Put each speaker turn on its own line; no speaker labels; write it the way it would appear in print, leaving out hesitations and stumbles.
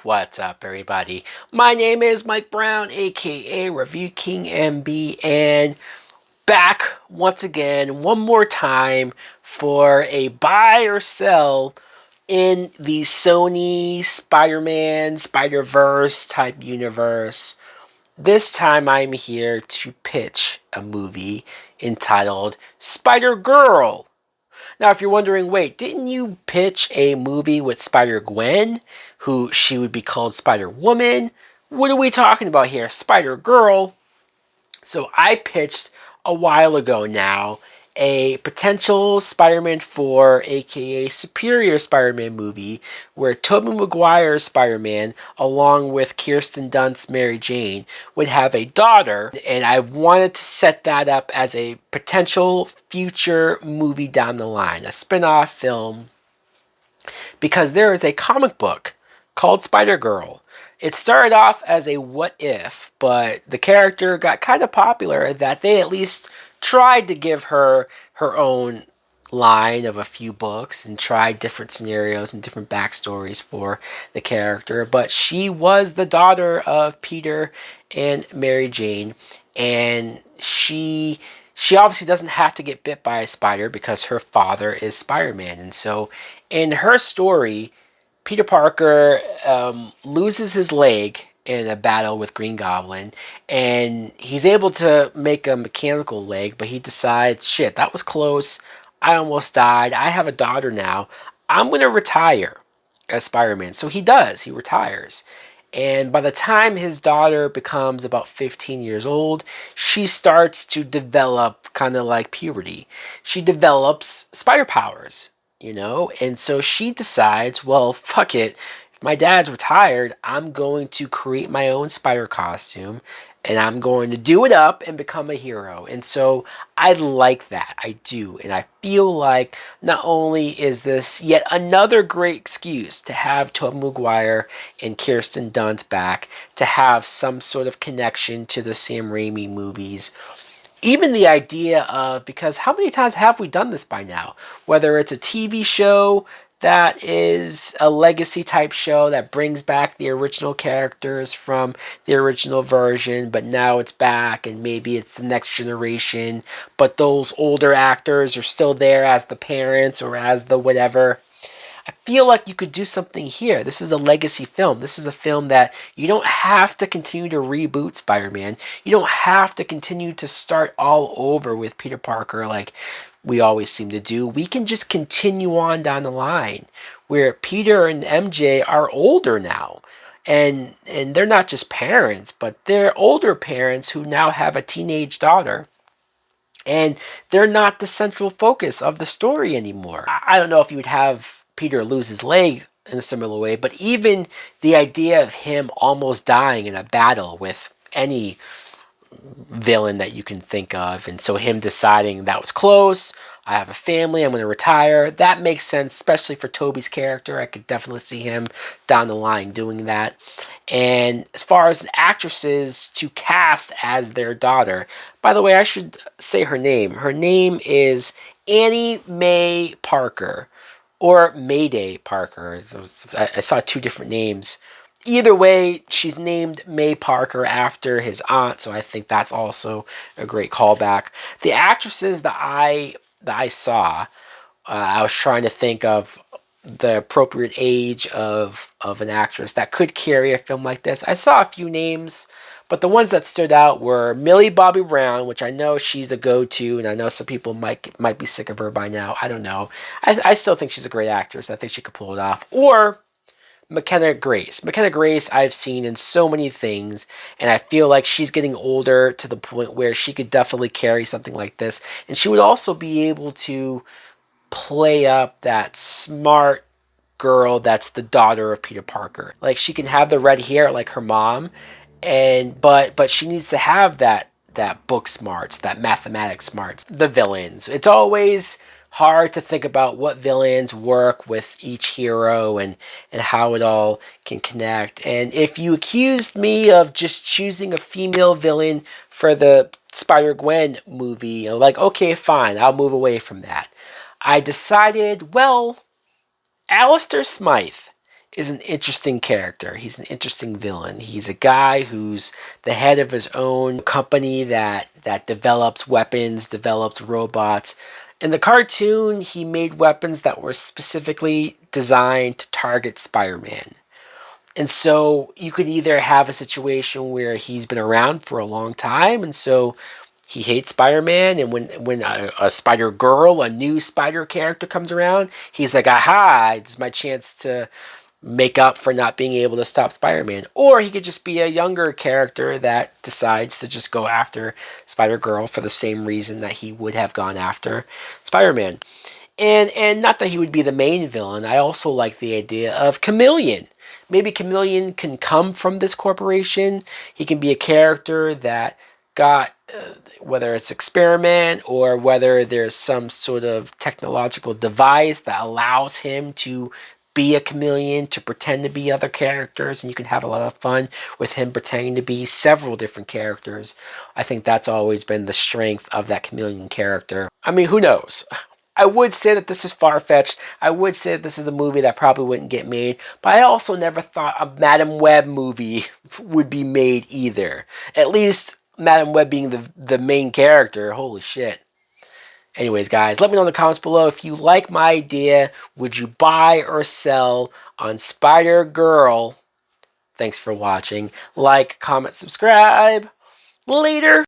What's up, everybody? My name is Mike Brown, aka Review King MB, and back once again, one more time for a buy or sell in the Sony Spider-Man, Spider-Verse type universe. This time I'm here to pitch a movie entitled Spider-Girl. Now, if you're wondering, wait, didn't you pitch a movie with Spider-Gwen, who she would be called Spider-Woman? What are we talking about here? Spider-Girl? So I pitched a while ago now a potential Spider-Man 4, aka Superior Spider-Man movie, where Tobey Maguire's Spider-Man, along with Kirsten Dunst's Mary Jane, would have a daughter, and I wanted to set that up as a potential future movie down the line, a spin-off film, because there is a comic book called Spider-Girl. It started off as a what if, but the character got kind of popular that they at least tried to give her her own line of a few books and tried different scenarios and different backstories for the character. But she was the daughter of Peter and Mary Jane, and she obviously doesn't have to get bit by a spider because her father is Spider-Man. And so in her story, Peter Parker loses his leg in a battle with Green Goblin, and he's able to make a mechanical leg, but he decides, shit, that was close. I almost died. I have a daughter now. I'm going to retire as Spider-Man. So he does. He retires. And by the time his daughter becomes about 15 years old, she starts to develop kind of like puberty. She develops spider powers, and so she decides, well, fuck it. If my dad's retired, I'm going to create my own spider costume and I'm going to do it up and become a hero. And so I like that. I do. And I feel like not only is this yet another great excuse to have Tobey Maguire and Kirsten Dunst back, to have some sort of connection to the Sam Raimi movies, even the idea of, because how many times have we done this by now? Whether it's a TV show that is a legacy type show that brings back the original characters from the original version, but now it's back and maybe it's the next generation, but those older actors are still there as the parents or as the whatever. I feel like you could do something here. This is a legacy film. This is a film that you don't have to continue to reboot Spider-Man. You don't have to continue to start all over with Peter Parker like we always seem to do. We can just continue on down the line where Peter and MJ are older now. And they're not just parents, but they're older parents who now have a teenage daughter. And they're not the central focus of the story anymore. I don't know if you would have Peter lose his leg in a similar way, but even the idea of him almost dying in a battle with any villain that you can think of, and so him deciding that was close, I have a family, I'm going to retire, that makes sense, especially for Tobey's character. I could definitely see him down the line doing that. And as far as actresses to cast as their daughter, by the way, I should say her name. Her name is Annie Mae Parker, or Mayday Parker. I saw two different names. Either way, she's named May Parker after his aunt, so I think that's also a great callback. The actresses that I saw, I was trying to think of the appropriate age of an actress that could carry a film like this. I saw a few names, but the ones that stood out were Millie Bobby Brown, which I know she's a go-to, and I know some people might be sick of her by now. I don't know. I still think she's a great actress. I think she could pull it off. Or McKenna Grace. McKenna Grace I've seen in so many things, and I feel like she's getting older to the point where she could definitely carry something like this. And she would also be able to play up that smart girl that's the daughter of Peter Parker. Like, she can have the red hair like her mom, and but she needs to have that book smarts, that mathematics smarts. The villains. It's always hard to think about what villains work with each hero and how it all can connect. And if you accused me of just choosing a female villain for the Spider-Gwen movie, like, okay, fine, I'll move away from that. I decided, well, Alistair Smythe is an interesting character. He's an interesting villain. He's a guy who's the head of his own company that develops weapons, develops robots. In the cartoon, he made weapons that were specifically designed to target Spider-Man. And so you could either have a situation where he's been around for a long time, and so he hates Spider-Man, and when a Spider Girl, a new Spider character comes around, he's like, aha, it's my chance to make up for not being able to stop Spider-Man. Or he could just be a younger character that decides to just go after Spider-Girl for the same reason that he would have gone after Spider-Man. And not that he would be the main villain. I also like the idea of Chameleon. Maybe Chameleon can come from this corporation. He can be a character that got whether it's experiment or whether there's some sort of technological device that allows him to be a chameleon, to pretend to be other characters, and you can have a lot of fun with him pretending to be several different characters. I think that's always been the strength of that chameleon character. I mean, who knows? I would say that this is far-fetched. I would say that this is a movie that probably wouldn't get made, but I also never thought a Madam Web movie would be made either. At least Madam Web being the main character. Holy shit. Anyways, guys, let me know in the comments below if you like my idea. Would you buy or sell on Spider-Girl? Thanks for watching. Like, comment, subscribe. Later.